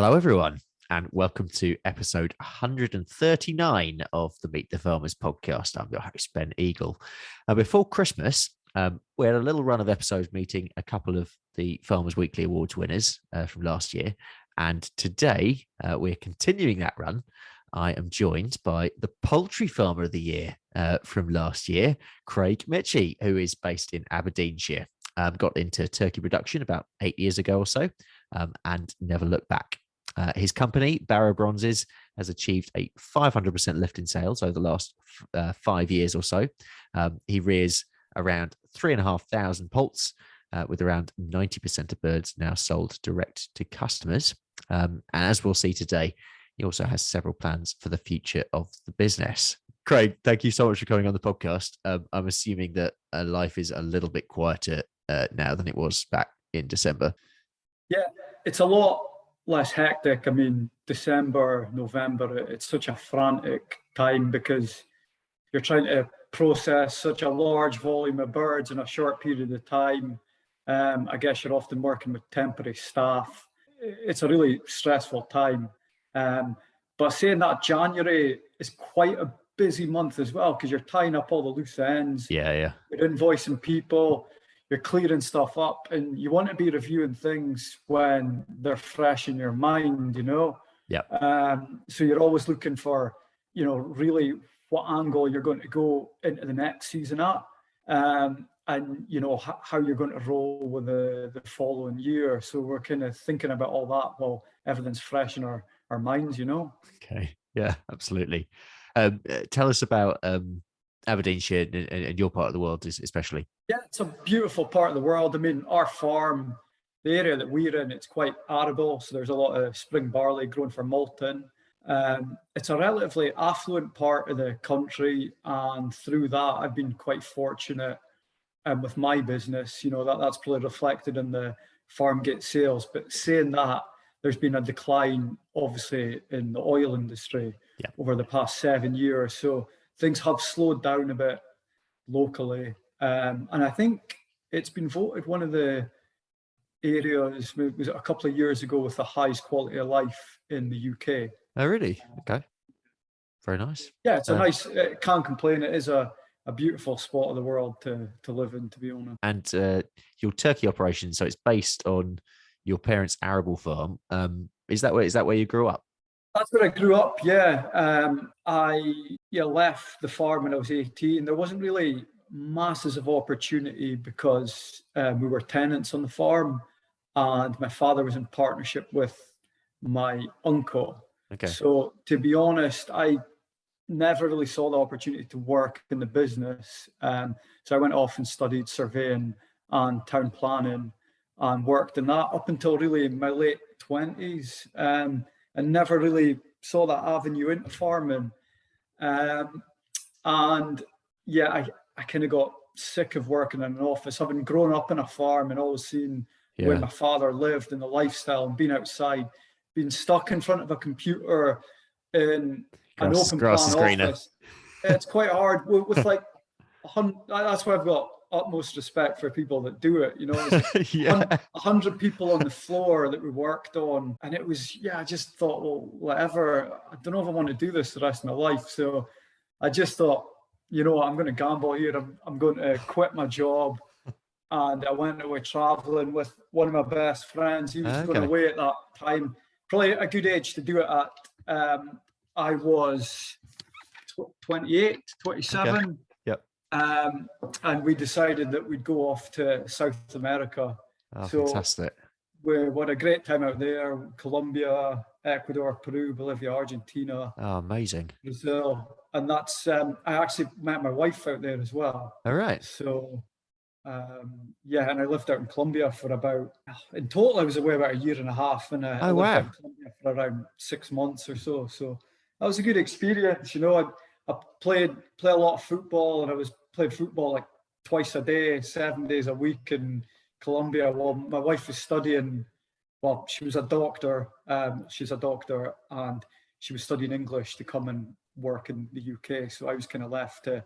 Hello, everyone, and welcome to episode 139 of the Meet the Farmers podcast. I'm your host, Ben Eagle. Before Christmas, we had a little run of episodes meeting a couple of the Farmers Weekly Awards winners from last year. And today, we're continuing that run. I am joined by the Poultry Farmer of the Year from last year, Craig Michie, who is based in Aberdeenshire. Got into turkey production about 8 years ago or so, and never looked back. His company, Barrow Bronzes, has achieved a 500% lift in sales over the last 5 years or so. He rears around 3,500 poults, with around 90% of birds now sold direct to customers. And as we'll see today, he also has several plans for the future of the business. Craig, thank you so much for coming on the podcast. I'm assuming that life is a little bit quieter now than it was back in December. Yeah, it's a lot less hectic. I mean, December, November, it's such a frantic time because you're trying to process such a large volume of birds in a short period of time. I guess you're often working with temporary staff. It's a really stressful time. But saying that, January is quite a busy month as well because you're tying up all the loose ends. Yeah. You're invoicing people. You're clearing stuff up, and you want to be reviewing things when they're fresh in your mind, you know? Yeah. So you're always looking for, really what angle you're going to go into the next season at, and, how you're going to roll with the following year. So we're kind of thinking about all that while everything's fresh in our minds, Okay. Yeah, absolutely. Tell us about Aberdeenshire and your part of the world especially. Yeah, it's a beautiful part of the world. I mean, our farm, the area that we're in, it's quite arable, so there's a lot of spring barley grown for malting. It's a relatively affluent part of the country, and through that, I've been quite fortunate with my business. That's probably reflected in the farm gate sales. But saying that, there's been a decline, obviously, in the oil industry over the past 7 years. So things have slowed down a bit locally. And I think it's been voted one of the areas, was it a couple of years ago, with the highest quality of life in the UK. Oh, really? Okay. Very nice. Yeah, it's can't complain. It is a beautiful spot of the world to live in, to be honest. And your turkey operation, so it's based on your parents' arable farm. Is that where you grew up? That's where I grew up, yeah. I left the farm when I was 18. There wasn't really masses of opportunity because we were tenants on the farm, and my father was in partnership with my uncle. Okay. So to be honest, I never really saw the opportunity to work in the business. So I went off and studied surveying and town planning and worked in that up until really my late 20s, and never really saw that avenue into farming. I kind of got sick of working in an office, having grown up in a farm and always seen where my father lived and the lifestyle and being outside, being stuck in front of a computer in an open plan office. It's quite hard with like 100. That's why I've got utmost respect for people that do it. It's 100 people on the floor that we worked on, and it was I just thought, well, whatever. I don't know if I want to do this the rest of my life. So I just thought, I'm going to gamble here. I'm going to quit my job. And I went away traveling with one of my best friends. He was going away at that time. Probably a good age to do it at. I was 28, 27. Okay. Yep. And we decided that we'd go off to South America. Oh, so fantastic. We had a great time out there. Colombia, Ecuador, Peru, Bolivia, Argentina. Oh, amazing. Brazil. And that's, I actually met my wife out there as well. All right. So, and I lived out in Colombia for in total, I was away about a year and a half. And I lived out in Colombia for around 6 months or so. So that was a good experience. I played a lot of football, and I played football like twice a day, 7 days a week in Colombia. Well, my wife was studying. Well, she was a doctor. She's a doctor, and she was studying English to come and work in the UK. So I was kind of left to,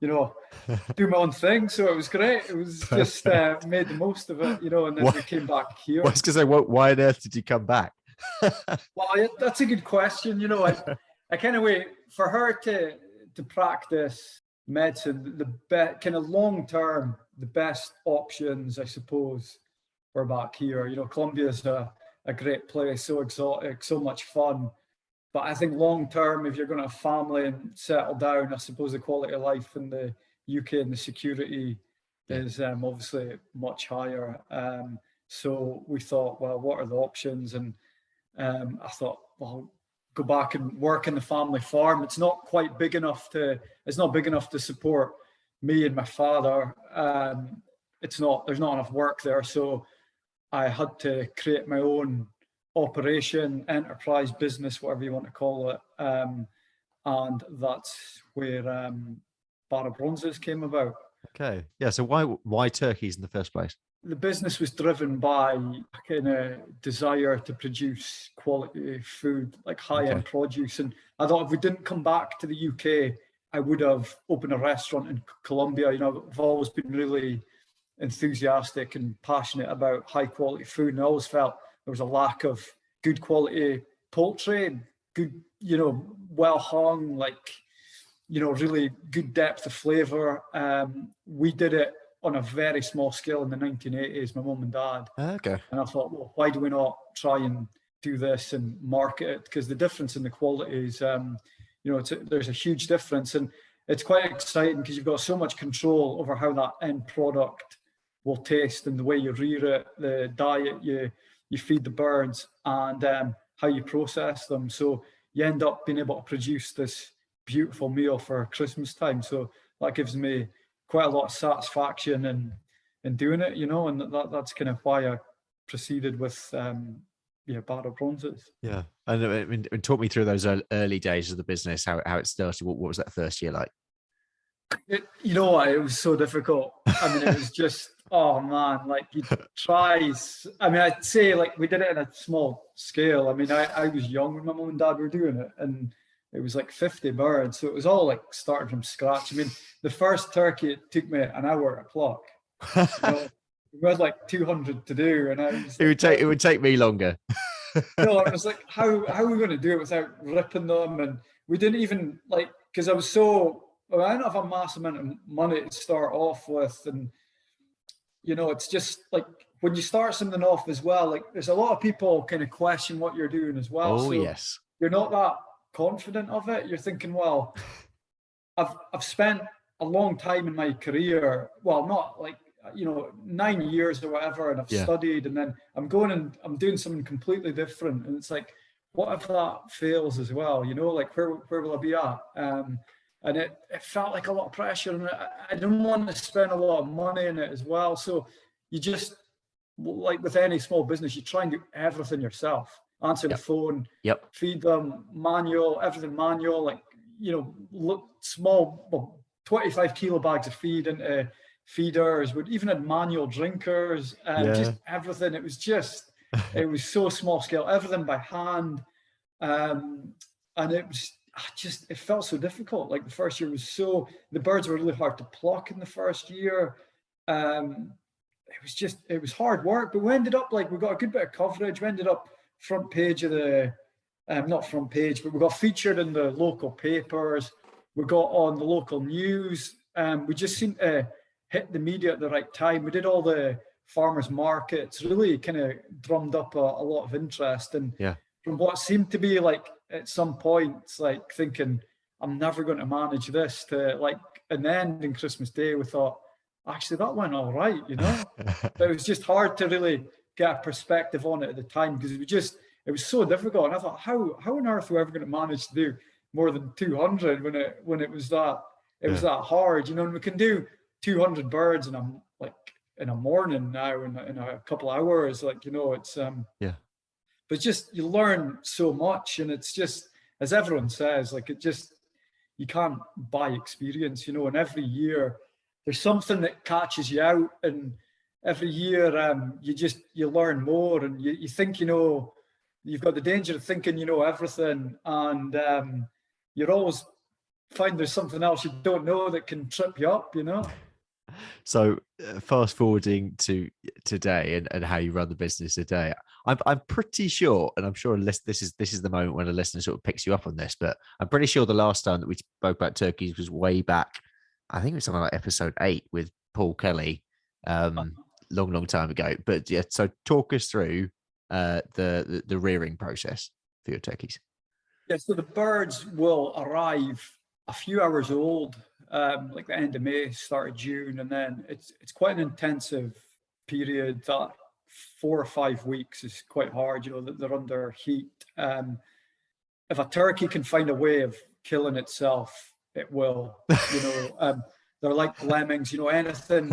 do my own thing. So it was great. It was just made the most of it, and then we came back here. I was going to say, why on earth did you come back? Well, that's a good question. I kind of wait for her to practice medicine. The kind of long term, the best options, I suppose, were back here. Colombia's a great place, so exotic, so much fun. But I think long term, if you're going to have family and settle down, I suppose the quality of life in the UK and the security is obviously much higher. So we thought, well, what are the options? And I thought, well, go back and work in the family farm. It's not big enough to support me and my father. There's not enough work there. So I had to create my own operation, enterprise, business, whatever you want to call it. And that's where Barra Bronzes came about. Okay. Yeah. So why turkeys in the first place? The business was driven by a kind of desire to produce quality food, like high-end produce. And I thought if we didn't come back to the UK, I would have opened a restaurant in Colombia. I've always been really enthusiastic and passionate about high-quality food. And I always felt there was a lack of good quality poultry, good, well hung, really good depth of flavor. We did it on a very small scale in the 1980s, my mum and dad. Okay. And I thought, well, why do we not try and do this and market it? Because the difference in the quality is, there's a huge difference. And it's quite exciting because you've got so much control over how that end product will taste and the way you rear it, the diet you feed the birds, and how you process them. So you end up being able to produce this beautiful meal for Christmas time. So that gives me quite a lot of satisfaction in doing it, and that's kind of why I proceeded with Barra Bronzes. Yeah. And talk me through those early days of the business, how it started. What was that first year like? It was so difficult. I mean, it was just, oh man, you try. I'd say we did it in a small scale. I mean, I was young when my mum and dad were doing it, and it was 50 birds. So it was all starting from scratch. I mean, the first turkey, it took me an hour to pluck. We had 200 to do, and I was it would take me longer. No, I was how are we going to do it without ripping them? And we didn't even because I didn't have a mass amount of money to start off with, and it's just when you start something off as well, there's a lot of people kind of question what you're doing as well. Oh, so yes. You're not that confident of it. You're thinking, well, I've spent a long time in my career, well, not 9 years or whatever, and I've studied, and then I'm going and I'm doing something completely different, and it's what if that fails as well? Where will I be at? And it felt like a lot of pressure, and I didn't want to spend a lot of money in it as well. So you just, with any small business, you try and do everything yourself. Answer the phone, feed them, everything manual, small, 25 kilo bags of feed into feeders. We even had manual drinkers, just everything. It was it was so small scale, everything by hand. And it was it felt so difficult. The first year the birds were really hard to pluck in the first year. It was hard work, but we ended up we got a good bit of coverage. We ended up front page of the, not front page, but we got featured in the local papers. We got on the local news. We just seemed to hit the media at the right time. We did all the farmers markets, really kind of drummed up a lot of interest. And from what seemed to be at some points, thinking, I'm never going to manage this, to and then in Christmas Day, we thought, actually, that went all right, But it was just hard to really get a perspective on it at the time, because it was so difficult. And I thought, how on earth are we ever going to manage to do more than 200 when it was that hard, and we can do 200 birds in a morning now in a couple of hours, it's but just you learn so much, and it's just, as everyone says, you can't buy experience, and every year there's something that catches you out, and every year you learn more, and you think you've got the danger of thinking everything, and you're always find there's something else you don't know that can trip you up, So fast forwarding to today and how you run the business today, I'm pretty sure, and I'm sure this is the moment when a listener sort of picks you up on this, but I'm pretty sure the last time that we spoke about turkeys was way back. I think it was something like episode 8 with Paul Kelly, long time ago. But yeah, so talk us through the rearing process for your turkeys. Yeah, so the birds will arrive a few hours old, like the end of May, start of June, and then it's quite an intensive period. That 4 or 5 weeks is quite hard. You know, that they're under heat. If a turkey can find a way of killing itself, it will. You know, they're like lemmings. You know, anything,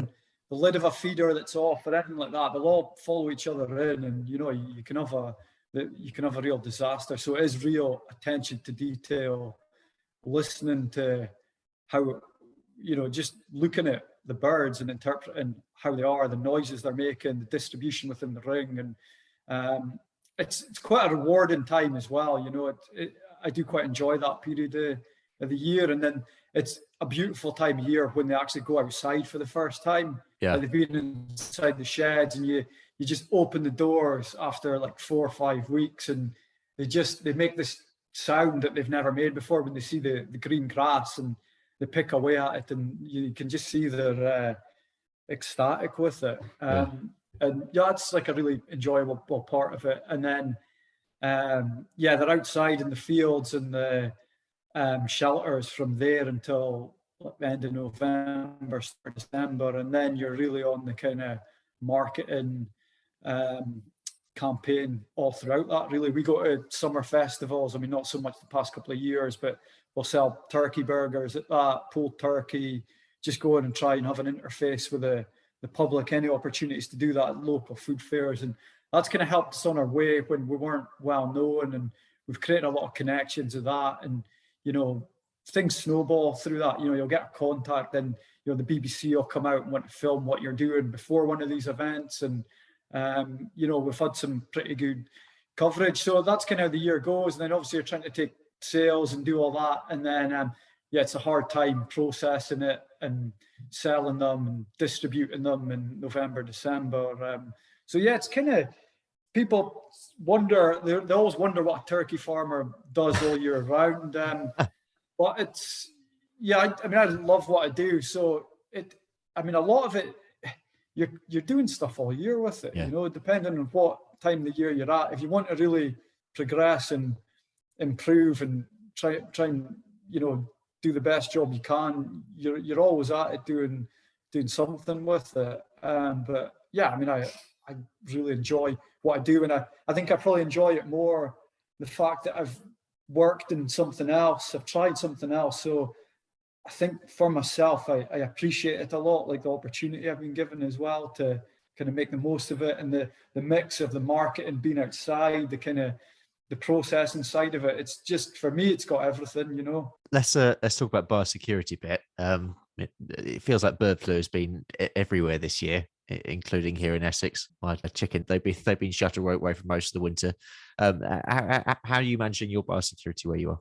the lid of a feeder that's off or anything like that, they'll all follow each other in, and you know, you can have a real disaster. So it is real attention to detail, listening to how, you know, just looking at the birds and interpreting how they are, the noises they're making, the distribution within the ring, and it's quite a rewarding time as well. You know, I do quite enjoy that period of the year, and then it's a beautiful time of year when they actually go outside for the first time. Yeah, like they've been inside the sheds, and you just open the doors after like 4 or 5 weeks, and they make this sound that they've never made before when they see the green grass, and they pick away at it, and you can just see they're ecstatic with it. And yeah, it's like a really enjoyable part of it. And then they're outside in the fields and the shelters from there until the end of November, start of December, and then you're really on the kind of marketing campaign all throughout that. Really, we go to summer festivals. I mean, not so much the past couple of years, but we'll sell turkey burgers at that, pulled turkey, just go in and try and have an interface with the public, any opportunities to do that at local food fairs. And that's kind of helped us on our way when we weren't well known, and we've created a lot of connections with that. And, you know, things snowball through that. You know, you'll get a contact, and, you know, the BBC will come out and want to film what you're doing before one of these events. And, you know, we've had some pretty good coverage. So that's kind of how the year goes. And then obviously you're trying to take sales and do all that. And then, it's a hard time processing it and selling them and distributing them in November, December. So yeah, it's kind of, people wonder, they always wonder what a turkey farmer does all year round. But it's, yeah, I mean, I love what I do. So a lot of it, you're doing stuff all year with it, you know, depending on what time of the year you're at. If you want to really progress and improve and try and, you know, do the best job you can, you're always at it doing something with it. But yeah, I mean, I really enjoy what I do, and I think I probably enjoy it more, the fact that I've worked in something else, I've tried something else. So I think for myself, I appreciate it a lot, like the opportunity I've been given as well to kind of make the most of it, and the mix of the market and being outside, the kind of the process inside of it. It's just, for me, it's got everything, you know. Let's talk about biosecurity bit. It feels like bird flu has been everywhere this year, including here in Essex. My chicken, they've been shut away for most of the winter. How are you managing your biosecurity where you are?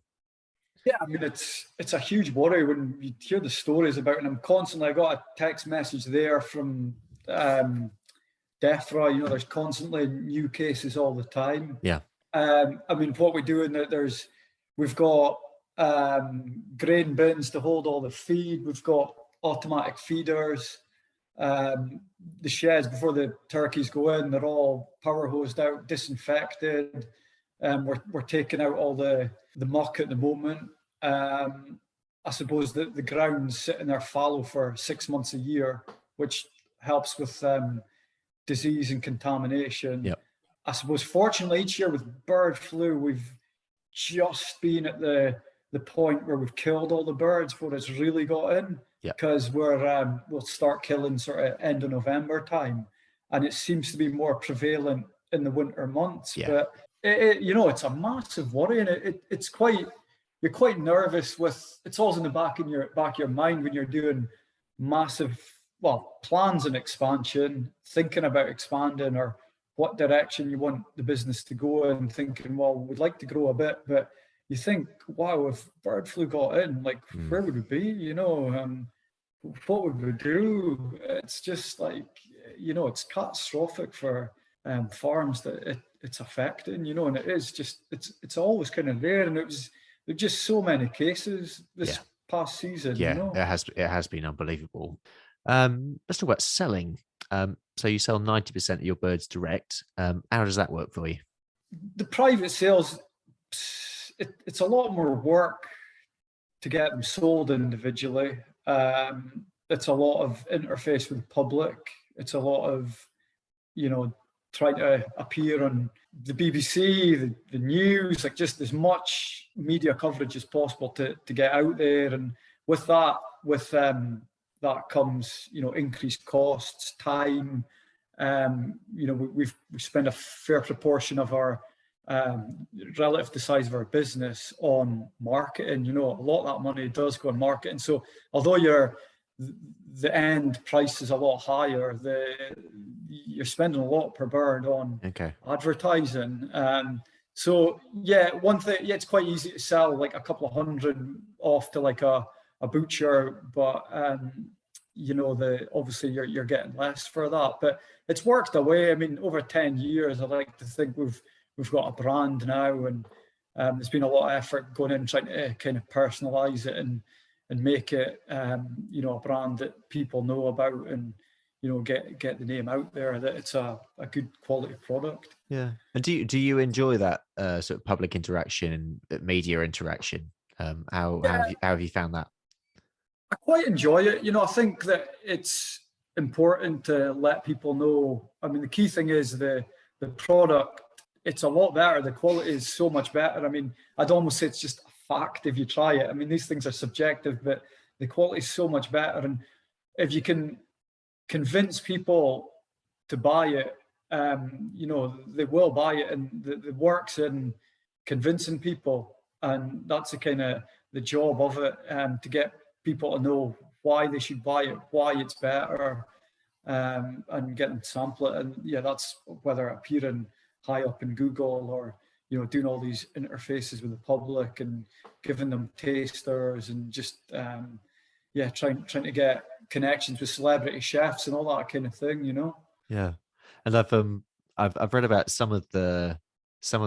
Yeah, I mean, it's a huge worry when you hear the stories about it. And I'm constantly, I got a text message there from DEFRA. You know, there's constantly new cases all the time. Yeah. I mean, what we do in that, we've got grain bins to hold all the feed. We've got automatic feeders. The sheds, before the turkeys go in, they're all power hosed out, disinfected. We're taking out all the muck at the moment. I suppose the ground's sitting there fallow for 6 months a year, which helps with disease and contamination. Yep. I suppose, fortunately, each year with bird flu, we've just been at the point where we've killed all the birds before it's really got in, because we'll start killing sort of end of November time, and it seems to be more prevalent in the winter months. Yeah. But you know, it's a massive worry, and it's quite, you're quite nervous with, it's always in the back of your mind when you're doing massive, plans and expansion, thinking about expanding or what direction you want the business to go in, thinking, well, we'd like to grow a bit, but you think, wow, if bird flu got in, like, where would we be? You know, what would we do? It's just like, it's catastrophic for farms that it's affecting, and it is just, it's always kind of there. And there's just so many cases this past season, Yeah, it has been unbelievable. Let's talk about selling. So you sell 90% of your birds direct. How does that work for you? The private sales, it's a lot more work to get them sold individually. It's a lot of interface with the public. It's a lot of, trying to appear on the BBC, the news, like just as much media coverage as possible to get out there. And with that comes, increased costs, time. We spend a fair proportion of our relative to the size of our business on marketing. A lot of that money does go on marketing. So although the end price is a lot higher, you're spending a lot per bird on advertising. So one thing, it's quite easy to sell like a couple of hundred off to like a butcher, but obviously you're getting less for that. But it's worked away. I mean, over 10 years, I like to think we've got a brand now, and there's been a lot of effort going in trying to kind of personalize it and make it a brand that people know about, and get the name out there that it's a good quality product. Yeah. And do you enjoy that sort of public interaction, media interaction? How have you found that? I quite enjoy it. I think that it's important to let people know. I mean, the key thing is the product. It's a lot better. The quality is so much better. I mean, I'd almost say it's just a fact if you try it. I mean, these things are subjective, but the quality is so much better. And if you can convince people to buy it, they will buy it. And the work's in convincing people. And that's the kind of the job of it, to get people to know why they should buy it, why it's better, and get them to sample it. And that's whether appearing high up in Google or doing all these interfaces with the public and giving them tasters and just trying to get connections with celebrity chefs and all that kind of thing. Yeah, and I've read about some of the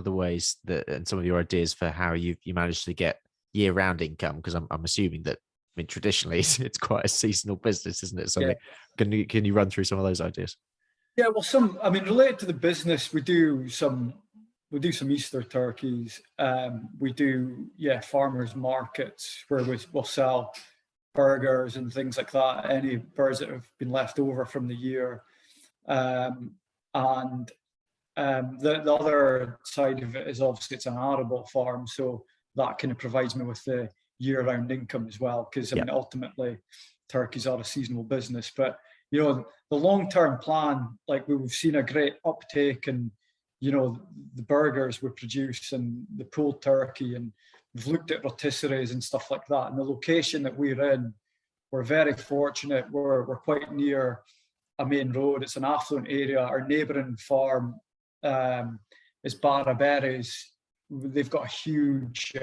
ways that and some of your ideas for how you managed to get year-round income, because I'm assuming that, I mean, traditionally it's quite a seasonal business, isn't it? So can you run through some of those ideas? Yeah, well, related to the business, we do some Easter turkeys. We do farmers markets where we'll sell burgers and things like that, any birds that have been left over from the year. And the other side of it is obviously it's an arable farm, so that kind of provides me with the year-round income as well, because I mean, ultimately turkeys are a seasonal business. But the long-term plan, like we've seen a great uptake in the burgers we produce and the pulled turkey, and we've looked at rotisseries and stuff like that. And the location that we're in, we're very fortunate. We're quite near a main road. It's an affluent area. Our neighbouring farm is Barraberries. They've got a huge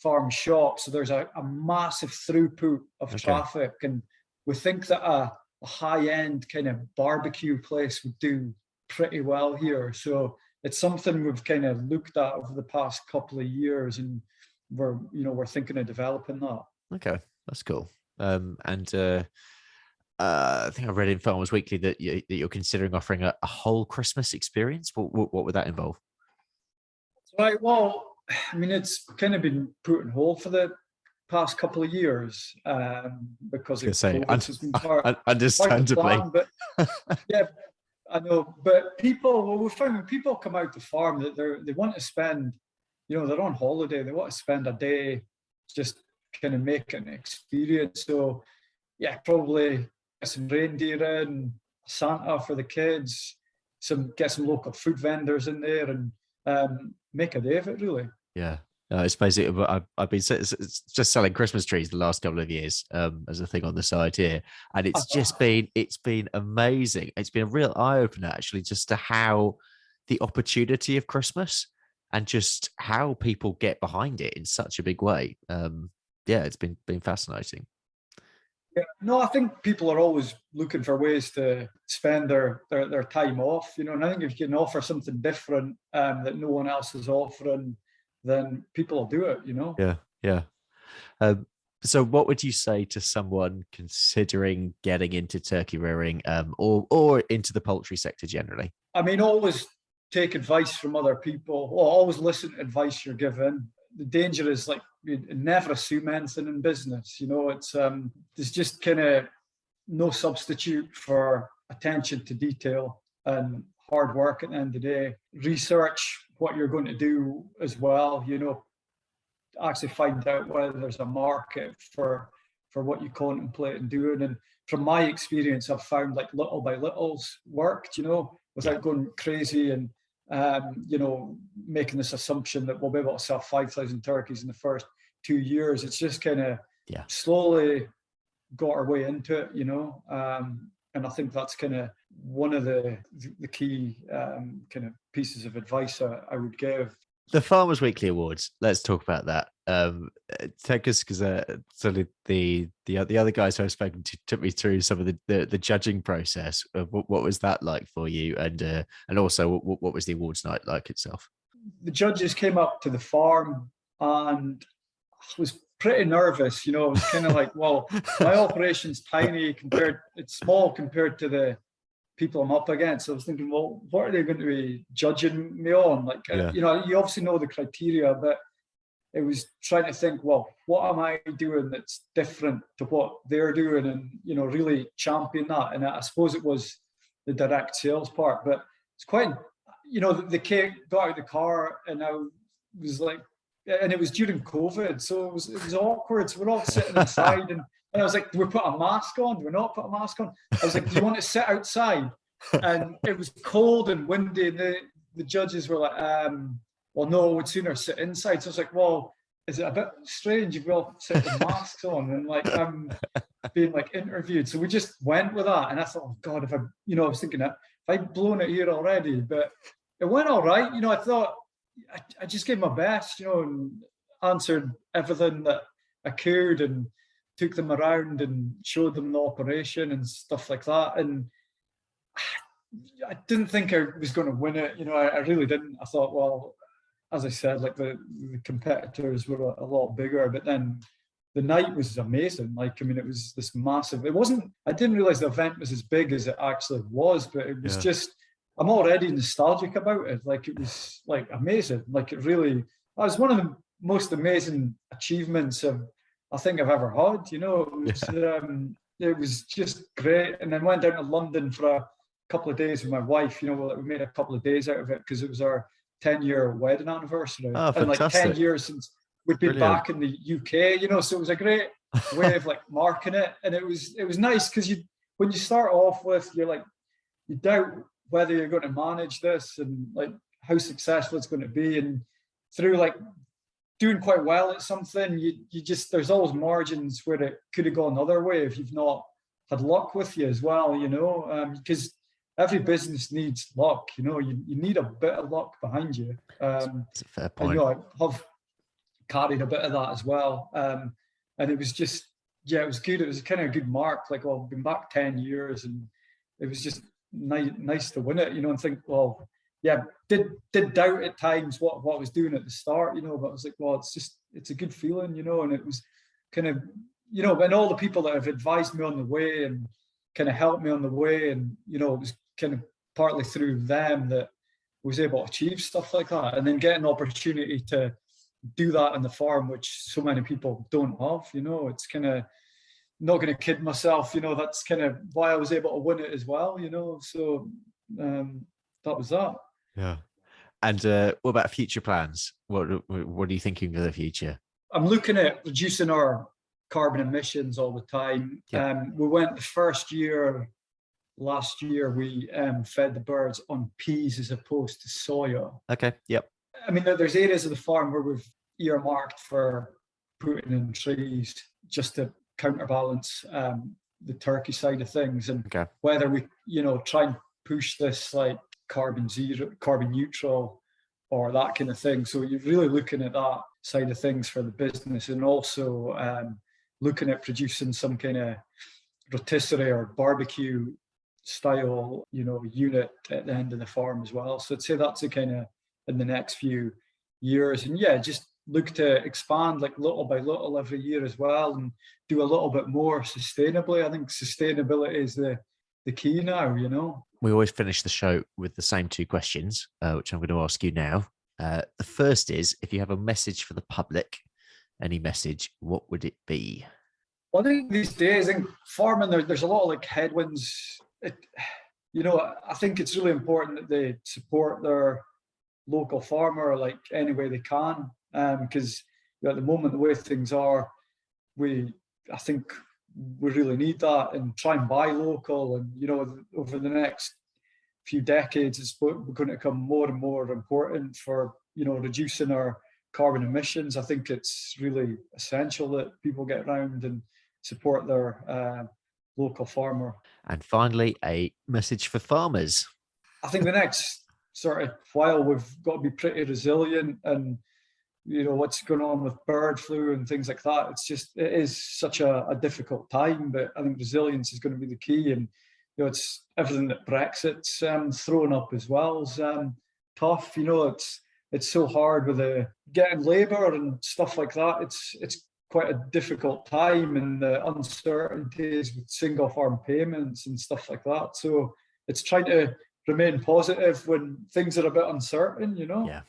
farm shop, so there's a massive throughput of traffic, and we think that a high-end kind of barbecue place would do pretty well here. So it's something we've kind of looked at over the past couple of years, and we're thinking of developing that. Okay, that's cool. I think I read in Farmers Weekly that you're considering offering a whole Christmas experience. What would that involve? Right. Well, I mean, it's kind of been put on hold for the past couple of years because of COVID. Has been understandably. But I know. But we found when people come out to farm that they want to spend, they're on holiday. They want to spend a day just kind of make an experience. So probably get some reindeer in, Santa for the kids, get some local food vendors in there, and make a day of it, really. Yeah. It's basically, I've been just selling Christmas trees the last couple of years as a thing on the side here, and it's been amazing. It's been a real eye opener, actually, just to how the opportunity of Christmas and just how people get behind it in such a big way. It's been fascinating. Yeah, no, I think people are always looking for ways to spend their time off, and I think if you can offer something different that no one else is offering, then people will do it. Yeah, yeah. So what would you say to someone considering getting into turkey rearing, or into the poultry sector generally? I mean, always take advice from other people, or always listen to advice you're given. The danger is like you never assume anything in business. It's there's just kind of no substitute for attention to detail and hard work at the end of the day. Research what you're going to do as well. Actually find out whether there's a market for what you contemplate and doing. And from my experience, I've found like little by little's worked. Without going crazy and making this assumption that we'll be able to sell 5,000 turkeys in the first 2 years. It's just kind of slowly got our way into it, and I think that's kind of one of the key kind of pieces of advice I would give. The Farmers Weekly Awards. Let's talk about that. Take us, because sort of the other guys who I've spoken to took me through some of the judging process. What was that like for you, and also what was the awards night like itself? The judges came up to the farm, and I was pretty nervous. I was kind of like, well, my operation's tiny it's small compared to the people I'm up against. I was thinking, well, what are they going to be judging me on? Like, you obviously know the criteria, but it was trying to think, well, what am I doing that's different to what they're doing, and really champion that. And I suppose it was the direct sales part, but it's quite, the kid got out of the car, and I was like, and it was during COVID, so it was awkward. So we're all sitting inside, and I was like, do we put a mask on? Do we not put a mask on? I was like, do you want to sit outside? And it was cold and windy, and the judges were like, well, no, we'd sooner sit inside. So I was like, well, is it a bit strange if we all sit with masks on and like I'm being like interviewed? So we just went with that, and I thought, oh God, I was thinking that if I'd blown it here already, but it went all right. I thought I just gave my best, and answered everything that I could, and took them around and showed them the operation and stuff like that. And I didn't think I was going to win it. I really didn't. I thought, well, as I said, like the competitors were a lot bigger, but then the night was amazing. Like, I mean, it was this massive, I didn't realize the event was as big as it actually was, but it was just, I'm already nostalgic about it. Like, it was like amazing. Like, that was one of the most amazing achievements I think I've ever had. It was just great. And then went down to London for a couple of days with my wife. We made a couple of days out of it because it was our 10-year wedding anniversary. Oh, and like 10 years since we'd been back in the UK, so it was a great way of like marking it. And it was nice because when you start off with, you're like, you doubt whether you're going to manage this and like how successful it's going to be. And through like doing quite well at something, you just, there's always margins where it could have gone the other way if you've not had luck with you as well, because every business needs luck. You need a bit of luck behind you. That's a fair point. I have carried a bit of that as well. And it was just, it was good. It was kind of a good mark. Like, well, I've been back 10 years, and it was just nice to win it, and think, well, did doubt at times what I was doing at the start, but I was like, well, it's a good feeling, and it was kind of, and all the people that have advised me on the way and kind of helped me on the way, and, it was kind of partly through them that I was able to achieve stuff like that, and then get an opportunity to do that on the farm, which so many people don't have. It's kind of, not going to kid myself, that's kind of why I was able to win it as well, so that was that. Yeah. And what about future plans? What are you thinking for the future? I'm looking at reducing our carbon emissions all the time. We went the first year, last year, we fed the birds on peas as opposed to soya. Okay, yep. I mean, there's areas of the farm where we've earmarked for putting in trees just to counterbalance the turkey side of things, and whether we try and push this like carbon neutral or that kind of thing. So you're really looking at that side of things for the business, and also looking at producing some kind of rotisserie or barbecue style, unit at the end of the farm as well. So I'd say that's a kind of in the next few years. And yeah, just look to expand like little by little every year as well, and do a little bit more sustainably. I think sustainability is the key now, We always finish the show with the same two questions, which I'm going to ask you now. The first is, if you have a message for the public, any message, what would it be? Well, I think these days in farming, there's a lot of like headwinds. I think it's really important that they support their local farmer like any way they can, because at the moment, the way things are, I think we really need that, and try and buy local. And over the next few decades, it's going to become more and more important for reducing our carbon emissions. I think it's really essential that people get around and support their local farmer. And finally, a message for farmers. I think the next sort of while, we've got to be pretty resilient, and what's going on with bird flu and things like that. It is such a difficult time, but I think resilience is going to be the key. And it's everything that Brexit's thrown up as well is tough. It's so hard with getting labour and stuff like that. It's quite a difficult time, and the uncertainties with single farm payments and stuff like that. So it's trying to remain positive when things are a bit uncertain,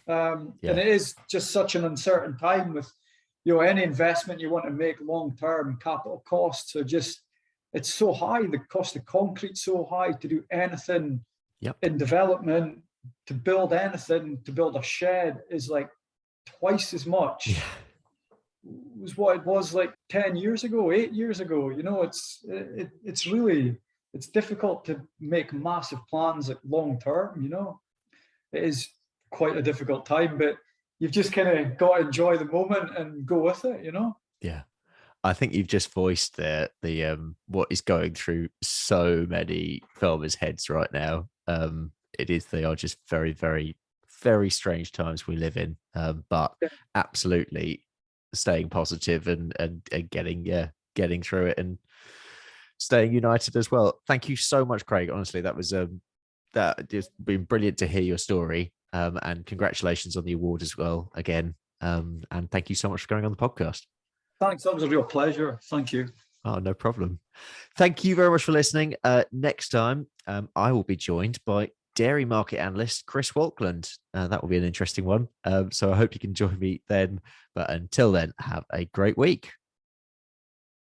And it is just such an uncertain time with, any investment you want to make long-term, capital costs are just, it's so high. The cost of concrete's so high to do anything in development, to build anything, to build a shed is like twice as much. Yeah. Was what it was like 10 years ago, 8 years ago. It's really, it's difficult to make massive plans like long term. It is quite a difficult time, but you've just kind of got to enjoy the moment and go with it. Yeah, I think you've just voiced the what is going through so many farmers' heads right now. They are just very, very, very strange times we live in. But absolutely staying positive and getting through it and staying united as well. Thank you so much, Craig. Honestly, that was that just been brilliant to hear your story. And congratulations on the award as well again. And thank you so much for going on the podcast. Thanks. That was a real pleasure. Thank you. Oh, no problem. Thank you very much for listening. Next time, I will be joined by dairy market analyst Chris Walkland. That will be an interesting one. So I hope you can join me then. But until then, have a great week.